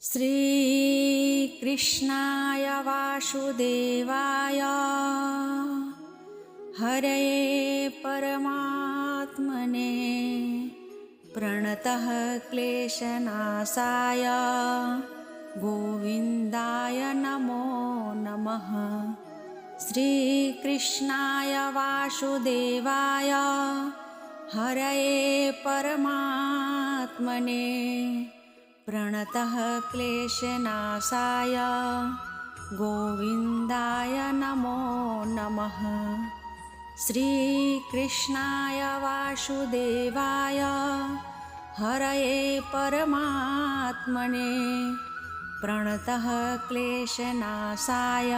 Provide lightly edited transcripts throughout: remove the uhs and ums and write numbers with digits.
श्रीकृष्णाय वासुदेवाय हरये परमात्मने प्रणतः क्लेशनाशाय गोविन्दाय नमो नमः। श्रीकृष्णाय वासुदेवाय हरये परमात्मने प्रणतः क्लेशनाशाय गोविन्दाय नमो नमः। श्रीकृष्णाय वासुदेवाय हरये परमात्मने प्रणतः क्लेशनाशाय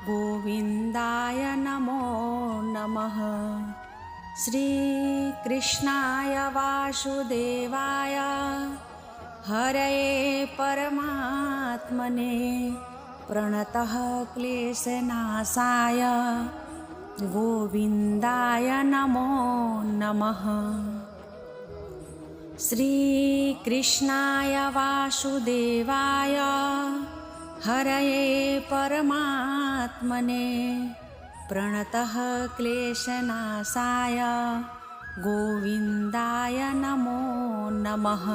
गोविन्दाय नमो नमः। श्रीकृष्णाय वासुदेवाय हरये परमात्मने प्रणतः क्लेशनाशाय गोविन्दाय नमो नमः। श्रीकृष्णाय वासुदेवाय हरये परमात्मने प्रणतः क्लेशनाशाय गोविन्दाय नमो नमः।